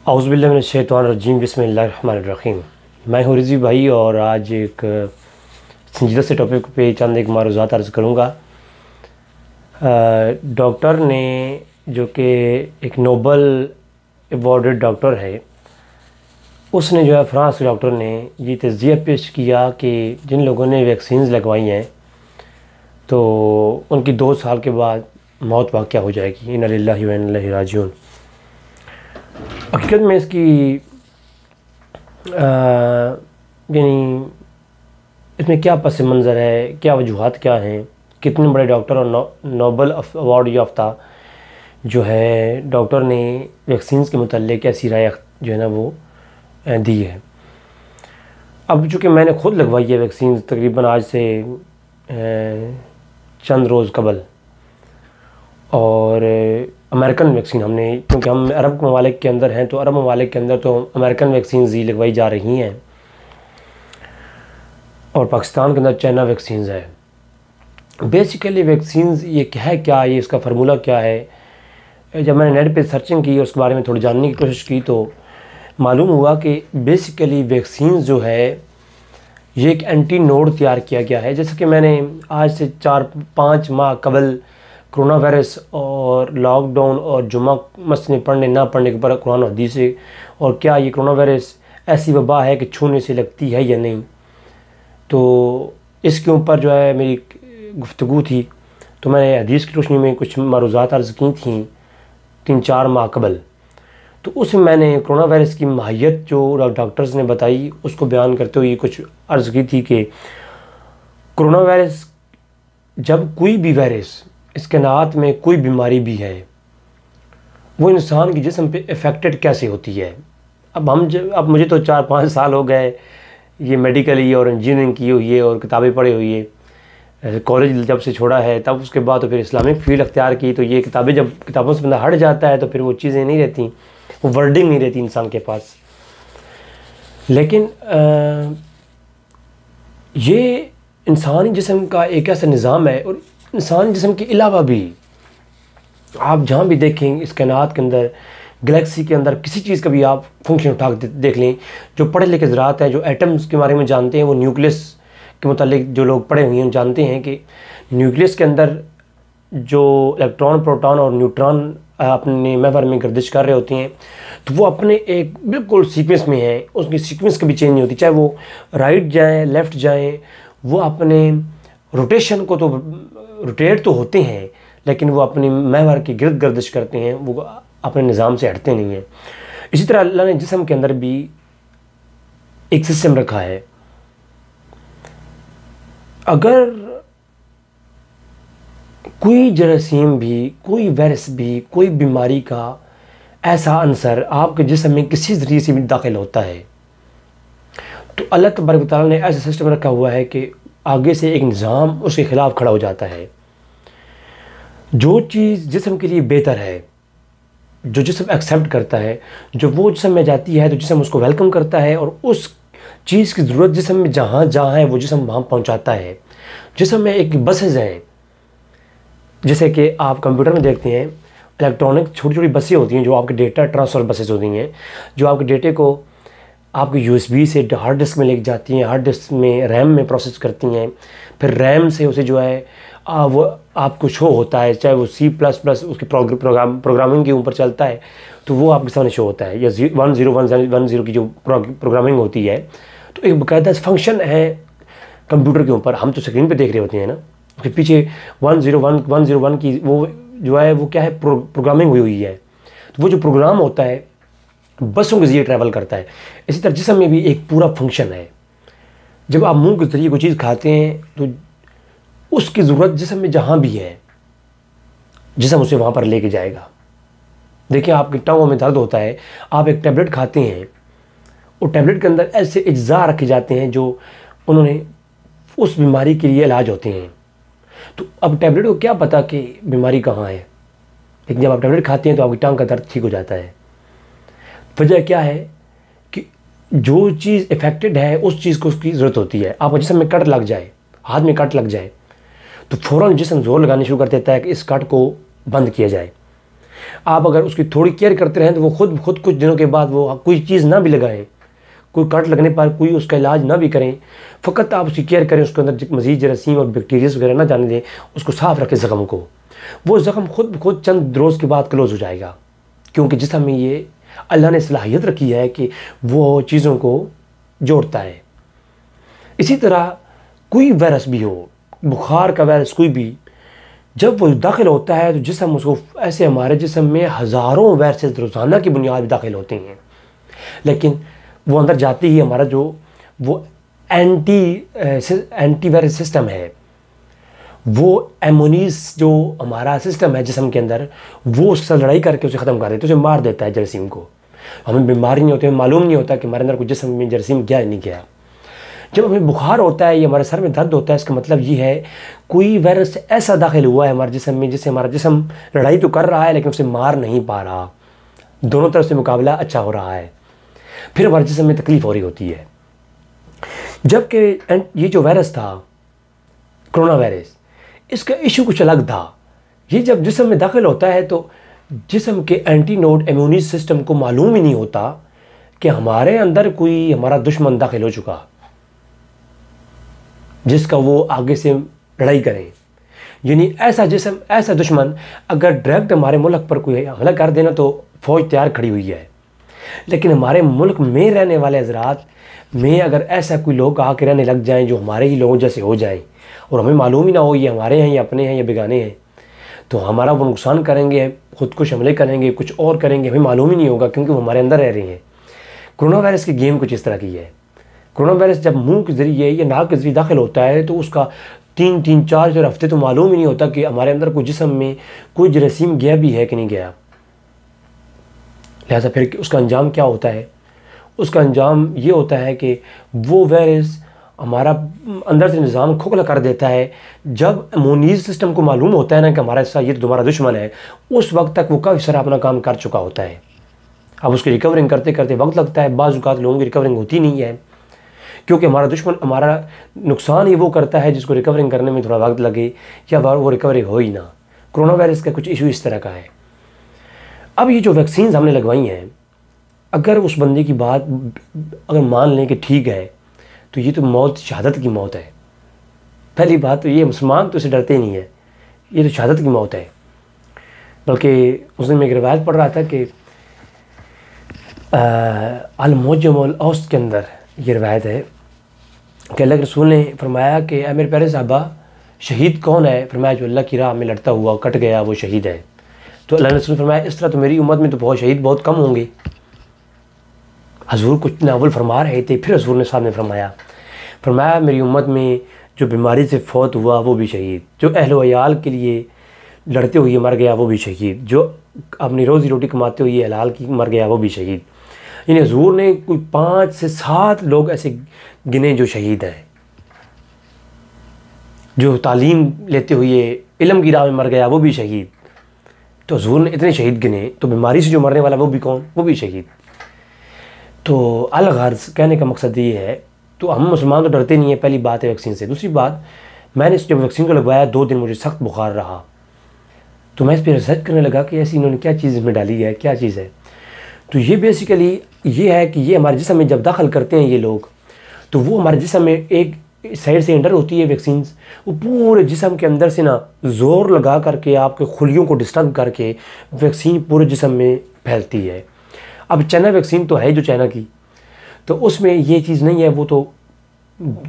औज़ुबिल्लाहिमिनश्शैतानिर्रजीम बिस्मिल्लाहिर्रहमानिर्रहीम। मैं हूँ रिज़वी भाई और आज एक संजीदा से टॉपिक पे चंद एक मारूज़ात अर्ज़ करूँगा। डॉक्टर ने जो कि एक नोबल अवॉर्डेड डॉक्टर है, उसने जो है फ्रांस के डॉक्टर ने ये तज़किया पेश किया कि जिन लोगों ने वैक्सीन्स लगवाई हैं तो उनकी 2 साल के बाद मौत वाक़या हो जाएगी। इन्ना लिल्लाहि व इन्ना इलैहि राजिऊन। हकीकत में इसकी यानी इसमें क्या पस मंज़र है, क्या वजूहात क्या हैं, कितने बड़े डॉक्टर और नोबल अवार्ड याफ्ता जो है डॉक्टर ने वैक्सीन्स के मुतल्लिक़ ऐसी राय जो है ना वो दी है। अब चूँकि मैंने ख़ुद लगवाई है वैक्सीन तकरीबन आज से चंद रोज़ कबल, और अमेरिकन वैक्सीन हमने, क्योंकि हम अरब ममालिक के अंदर हैं तो अरब ममालिक के अंदर तो अमेरिकन वैक्सीन ही लगवाई जा रही हैं और पाकिस्तान के अंदर चाइना वैक्सीन है। बेसिकली वैक्सीन ये क्या ये इसका फार्मूला क्या है, जब मैंने नेट पे सर्चिंग की और उसके बारे में थोड़ी जानने की कोशिश की तो मालूम हुआ कि बेसिकली वैक्सीन जो है ये एक एंटी नोड तैयार किया गया है। जैसे कि मैंने आज से 4-5 माह कबल कोरोना वायरस और लॉकडाउन और जुमा मस्जिद में पढ़ने ना पढ़ने के ऊपर कुरान हदीस से, और क्या ये कोरोना वायरस ऐसी वबा है कि छूने से लगती है या नहीं, तो इसके ऊपर जो है मेरी गुफ्तगू थी। तो मैंने हदीस की रोशनी में कुछ मारूज़ात अर्ज़ की थी 3-4 माह कबल, तो उसमें मैंने कोरोना वायरस की माहियत जो डॉक्टर्स ने बताई उसको बयान करते हुए कुछ अर्ज़ की थी कि कोरोना वायरस, जब कोई भी वायरस इस कायनात में कोई बीमारी भी है वो इंसान के जिस्म पे इफ़ेक्टेड कैसे होती है। अब मुझे तो 4-5 साल हो गए ये मेडिकली और इंजीनियरिंग की हुई है और किताबें पढ़ी हुई है, कॉलेज जब से छोड़ा है तब उसके बाद तो फिर इस्लामिक फील्ड अख्तियार की, तो ये किताबें जब किताबों से बंदा हट जाता है तो फिर वो चीज़ें नहीं रहती, वो वर्डिंग नहीं रहती इंसान के पास। लेकिन ये इंसानी जिस्म का एक ऐसा निज़ाम है, और इंसानी जिस्म के अलावा भी आप जहाँ भी देखें इस कायनात के अंदर, गैलेक्सी के अंदर किसी चीज़ का भी आप फंक्शन उठा देख लें, जो पढ़े लिखे ज़रात हैं, जो एटम्स के बारे में जानते हैं, वो न्यूक्लियस के मुतालिक जो लोग पढ़े हुए हैं जानते हैं कि न्यूक्लियस के अंदर जो इलेक्ट्रॉन, प्रोटॉन और न्यूट्रॉन अपने महवर में गर्दिश कर रहे होती हैं, तो वो अपने एक बिल्कुल सीक्वेंस में है, उसकी सीक्वेंस कभी चेंज नहीं होती, चाहे वो राइट जाएँ लेफ़्ट जाएँ, वो अपने रोटेशन को तो रोटेट तो होते हैं लेकिन वो अपनी महवर की गिरद गर्दिश करते हैं, वो अपने निज़ाम से हटते नहीं हैं। इसी तरह अल्लाह ने जिस्म के अंदर भी एक सिस्टम रखा है। अगर कोई जरासीम भी, कोई वायरस भी, कोई बीमारी का ऐसा अंसर आपके जिस्म में किसी ज़रिए से भी दाखिल होता है तो अल्लाह तबारक व तआला ने ऐसा सिस्टम रखा हुआ है कि आगे से एक निज़ाम उसके ख़िलाफ़ खड़ा हो जाता है। जो चीज़ जिस्म के लिए बेहतर है, जो जिस्म एक्सेप्ट करता है, जो वो जिस्म में जाती है तो जिस्म उसको वेलकम करता है और उस चीज़ की ज़रूरत जिस्म में जहाँ है वो जिस्म वहाँ पहुँचाता है। जिस्म में एक बसेज़ हैं, जैसे कि आप कंप्यूटर में देखते हैं इलेक्ट्रॉनिक छोटी छोटी बसें होती हैं जो आपके डेटा ट्रांसफ़र बसेज होती हैं, जो आपके डेटे को आपके यूएसबी से हार्ड डिस्क में लेके जाती हैं, हार्ड डिस्क में रैम में प्रोसेस करती हैं, फिर रैम से उसे जो है वो आपको शो होता है, चाहे वो C++ उसकी प्रोग्रामिंग के ऊपर चलता है तो वो आपके सामने शो होता है, या 1010 की जो प्रोग्रामिंग होती है, तो एक बाकायदा फंक्शन है कंप्यूटर के ऊपर। हम तो स्क्रीन पे देख रहे होते हैं ना, उसके पीछे 101 की वो जो है वो क्या है, प्रोग्रामिंग हुई है, तो वो जो प्रोग्राम होता है बसों के ज़रिए ट्रैवल करता है। इसी तरह जिस्म में भी एक पूरा फंक्शन है। जब आप मुंह के ज़रिए कोई चीज़ खाते हैं तो उसकी ज़रूरत जिस्म में जहाँ भी है जिस्म उसे वहाँ पर लेके जाएगा। देखिए आपकी टांगों में दर्द होता है, आप एक टैबलेट खाते हैं, और टैबलेट के अंदर ऐसे अज्जा रखे जाते हैं जो उन्होंने उस बीमारी के लिए इलाज होते हैं। तो अब टैबलेट को क्या पता कि बीमारी कहाँ है, लेकिन जब आप टैबलेट खाते हैं तो आपकी टांग का दर्द ठीक हो जाता है। वजह क्या है कि जो चीज़ इफ़ेक्टेड है उस चीज़ को उसकी ज़रूरत होती है। आप जिस्म में कट लग जाए, हाथ में कट लग जाए, तो फ़ौरन जिस्म ज़ोर लगाने शुरू कर देता है कि इस कट को बंद किया जाए। आप अगर उसकी थोड़ी केयर करते रहें तो वो खुद कुछ दिनों के बाद वो कोई चीज़ ना भी लगाएं, कोई कट लगने पर कोई उसका इलाज ना भी करें, फ़कत आप उसकी केयर करें, उसके अंदर मज़ीद जरासीम और बैक्टीरियाज वगैरह ना जाने दें, उसको साफ़ रखें ज़ख़म को, वो ज़ख़म खुद चंद रोज़ के बाद क्लोज़ हो जाएगा। क्योंकि जिस्म में ये अल्लाह ने सलाहियत रखी है कि वो चीज़ों को जोड़ता है। इसी तरह कोई वायरस भी हो, बुखार का वायरस कोई भी, जब वो दाखिल होता है तो जिस्म उसको ऐसे, हमारे जिस्म में हज़ारों वायरसेस रोज़ाना की बुनियाद पर दाखिल होते हैं, लेकिन वो अंदर जाते ही हमारा जो वो एंटी वायरस सिस्टम है, वो एमोनीस जो हमारा सिस्टम है जिस्म के अंदर, वो उसके साथ लड़ाई करके उसे ख़त्म कर देता है, उसे मार देता है जरासीम को। हमें बीमारी नहीं होती, हमें मालूम नहीं होता कि हमारे अंदर कोई जिस्म में जरासीम गया नहीं गया। जब हमें बुखार होता है या हमारे सर में दर्द होता है, इसका मतलब ये है कोई वायरस ऐसा दाखिल हुआ है हमारे जिस्म में जिससे हमारा जिस्म लड़ाई तो कर रहा है लेकिन उसे मार नहीं पा रहा, दोनों तरफ से मुकाबला अच्छा हो रहा है, फिर हमारे जिस्म में तकलीफ़ हो रही होती है। जबकि ये जो वायरस था कोरोना वायरस, इसका इशू कुछ अलग था। ये जब जिस्म में दाखिल होता है तो जिस्म के एंटीनोड इम्यूनी सिस्टम को मालूम ही नहीं होता कि हमारे अंदर कोई हमारा दुश्मन दाखिल हो चुका जिसका वो आगे से लड़ाई करें। यानी ऐसा दुश्मन अगर डायरेक्ट हमारे मुल्क पर कोई हमला कर देना तो फ़ौज तैयार खड़ी हुई है, लेकिन हमारे मुल्क में रहने वाले हज़रात में अगर ऐसा कोई लोग आके रहने लग जाएं जो हमारे ही लोगों जैसे हो जाएं और हमें मालूम ही ना हो ये हमारे हैं या अपने हैं या बेगाने हैं, तो हमारा वो नुकसान करेंगे, खुदकुश हमले करेंगे, कुछ और करेंगे, हमें मालूम ही नहीं होगा क्योंकि वो हमारे अंदर रह रहे हैं। कोरोना वायरस की गेम कुछ इस तरह की है। कोरोना वायरस जब मुंह के ज़रिए या नाक के ज़रिए दाखिल होता है तो उसका 3-4 हफ्ते तो मालूम ही नहीं होता कि हमारे अंदर कोई जिस्म में कोई जरासीम गया भी है कि नहीं गया। लिहाजा फिर उसका अंजाम क्या होता है? उसका अंजाम ये होता है कि वो वायरस हमारा अंदर से निज़ाम खोखला कर देता है। जब इम्यूनी सिस्टम को मालूम होता है ना कि हमारा साथ ये तुम्हारा दुश्मन है, उस वक्त तक वो काफ़ी सारा अपना काम कर चुका होता है। अब उसकी रिकवरिंग करते करते वक्त लगता है, बाज़ औक़ात लोगों की रिकवरिंग होती नहीं है क्योंकि हमारा दुश्मन हमारा नुकसान ही वो करता है जिसको रिकवरिंग करने में थोड़ा वक्त लगे या वो रिकवरी हो ही ना। कोरोना वायरस का कुछ इशू इस तरह का है। अब ये जो वैक्सीन हमने लगवाई हैं, अगर उस बंदे की बात अगर मान लें कि ठीक है तो ये तो मौत शहादत की मौत है। पहली बात तो ये मुसलमान तो इसे डरते नहीं है, ये तो शहादत की मौत है। बल्कि उस दिन मैं एक रिवायत पढ़ रहा था कि अल-मुअज्जम अल-औसत के अंदर ये रिवायत है कि अल्लाह के रसूल ने फरमाया कि ए मेरे प्यारे साहबा, शहीद कौन है? फरमाया जो अल्लाह की राह में लड़ता हुआ कट गया वो शहीद है। तो अल्लाह के रसूल ने फरमाया इस तरह तो मेरी उम्मत में तो बहुत शहीद बहुत कम होंगे। हजूर कुछ नावल फरमा रहे थे, फिर हजूर ने साहब ने फरमाया मेरी उम्मत में जो बीमारी से फौत हुआ वो भी शहीद, जो अहल व अयाल के लिए लड़ते हुए मर गया वो भी शहीद, जो अपनी रोज़ी रोटी कमाते हुए हलाल की मर गया वो भी शहीद। यानी हजूर ने कोई 5 से 7 लोग ऐसे गिने जो शहीद हैं। जो तालीम लेते हुए इल्म की राह में मर गया वो भी शहीद। तो हजूर ने इतने शहीद गिने, तो बीमारी से जो मरने वाला वो भी कौन? वो भी शहीद। तो अल-गर्ज़ कहने का मकसद ये है, तो हम मुसलमान तो डरते नहीं है, पहली बात है वैक्सीन से। दूसरी बात, मैंने जब वैक्सीन को लगवाया 2 दिन मुझे सख्त बुखार रहा, तो मैं इस पर रिसर्च करने लगा कि ऐसी इन्होंने क्या चीज़ इसमें डाली है, क्या चीज़ है। तो ये बेसिकली ये है कि ये हमारे जिस्म में जब दाखिल करते हैं ये लोग, तो वो हमारे जिस्म में एक साइड से एंटर होती है वैक्सीन, वो पूरे जिस्म के अंदर से ना ज़ोर लगा करके आपके खुलियों को डिस्टर्ब करके वैक्सीन पूरे जिस्म में फैलती है। अब चाइना वैक्सीन तो है जो चाइना की, तो उसमें ये चीज़ नहीं है, वो तो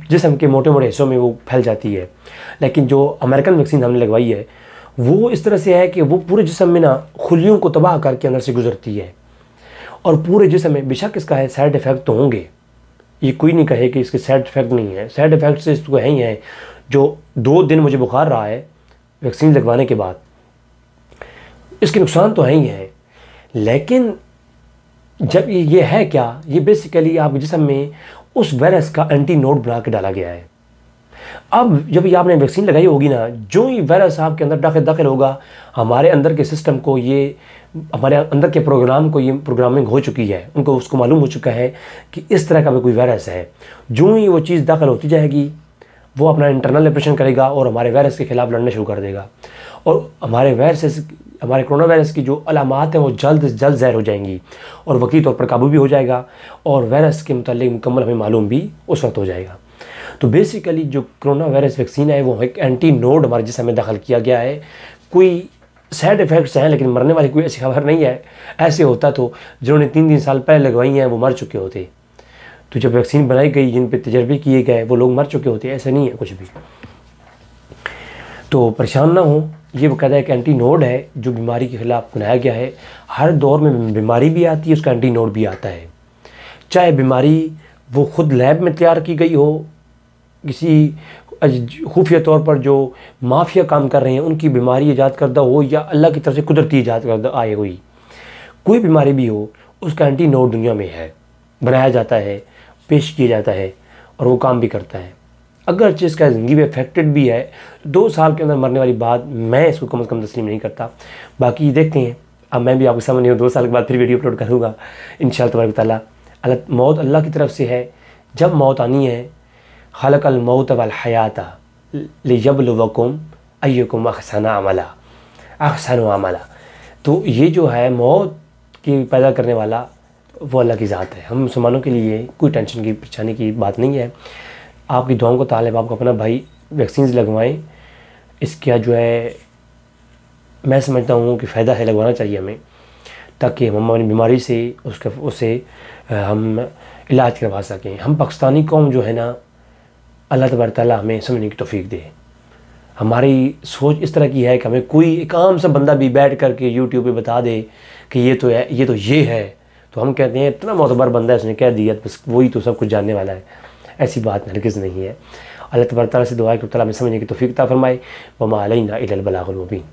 जिस्म के मोटे मोटे हिस्सों में वो फैल जाती है। लेकिन जो अमेरिकन वैक्सीन हमने लगवाई है वो इस तरह से है कि वो पूरे जिस्म में ना खुलियों को तबाह करके अंदर से गुजरती है और पूरे जिस्म में, बेशक इसका है साइड इफ़ेक्ट तो होंगे, ये कोई नहीं कहे कि इसके साइड इफ़ेक्ट नहीं है, साइड इफ़ेक्ट से इसको है ही है। जो 2 दिन मुझे बुखार रहा है वैक्सीन लगवाने के बाद, इसके नुकसान तो है ही है, लेकिन जब ये है क्या, ये बेसिकली आपके जिस्म में उस वायरस का एंटीनोड बना के डाला गया है। अब जब ये आपने वैक्सीन लगाई होगी ना, जो ही वायरस आपके अंदर दाखिल होगा, हमारे अंदर के सिस्टम को ये, हमारे अंदर के प्रोग्राम को ये प्रोग्रामिंग हो चुकी है, उनको उसको मालूम हो चुका है कि इस तरह का भी कोई वायरस है। जो ही वो चीज़ दाखिल होती जाएगी वो अपना इंटरनल ऑपरेशन करेगा और हमारे वायरस के ख़िलाफ़ लड़ना शुरू कर देगा। और हमारे हमारे कोरोना वायरस की जो अलामात हैं वो जल्द से जल्द ज़ाहिर हो जाएंगी और वक्ती तौर पर काबू भी हो जाएगा और वायरस के मुतालिक मुकम्मल हमें मालूम भी उस वक्त हो जाएगा। तो बेसिकली जो कोरोना वायरस वैक्सीन है वो एक एंटी नोड हमारे जिस्म में दाखिल किया गया है। कोई साइड इफ़ेक्ट्स हैं लेकिन मरने वाली कोई ऐसी खबर नहीं है। ऐसे होता तो जिन्होंने 3 साल पहले लगवाई हैं वो मर चुके होते। तो जब वैक्सीन बनाई गई, जिन पे तजर्बे किए गए, वो लोग मर चुके होते। ऐसा नहीं है कुछ भी। तो परेशान ना हो, ये बाकायदा एक एंटी नोड है जो बीमारी के ख़िलाफ़ बनाया गया है। हर दौर में बीमारी भी आती है, उसका एंटी नोड भी आता है। चाहे बीमारी वो ख़ुद लैब में तैयार की गई हो, किसी खुफिया तौर पर जो माफिया काम कर रहे हैं उनकी बीमारी ईजाद करदा हो, या अल्लाह की तरफ से कुदरती ईजाद करदा आए हुई कोई बीमारी भी हो, उसका एंटी नोड दुनिया में है, बनाया जाता है, पेश किया जाता है और वो काम भी करता है। अगर इसका ज़िंदगी में अफेक्टेड भी है, 2 साल के अंदर मरने वाली बात मैं इसको कम से कम तस्लीम नहीं करता। बाकी देखते हैं, अब मैं भी आपके सामने हूँ, 2 साल के बाद फिर वीडियो अपलोड करूँगा इंशाअल्लाह तबारक तआला। मौत अल्लाह की तरफ से है। जब मौत आनी है, खलक़ल मौत वल हयाता लियब्लुवकुम अय्युकुम अहसनु अमला। तो ये जो है मौत की पैदा करने वाला वो अल्लाह की ज़ात है। हम मुसलमानों के लिए कोई टेंशन की परेशानी की बात नहीं है। आपकी दुआओं को तालिब, आपको अपना भाई वैक्सीन लगवाएं। इसका जो है मैं समझता हूँ कि फ़ायदा है, लगवाना चाहिए हमें, ताकि हम हमारी बीमारी से उससे हम इलाज करवा सकें। हम पाकिस्तानी कौम जो है ना, अल्लाह तबारक तआला हमें समझने की तौफीक दे। हमारी सोच इस तरह की है कि हमें कोई एक आम सा बंदा भी बैठ करके यूट्यूब पे बता दे कि ये तो है, ये तो ये है, तो हम कहते हैं इतना मोतबर बंदा है, उसने कह दिया, बस वही तो सब कुछ जानने वाला है। ऐसी बात हरगिज़ नहीं है। अल्लाह तबारक तआला से दुआ है कि ताला हमें समझने की तौफीक अता फरमाए। वमा अलैना इल्लल बलागुल मुबीन।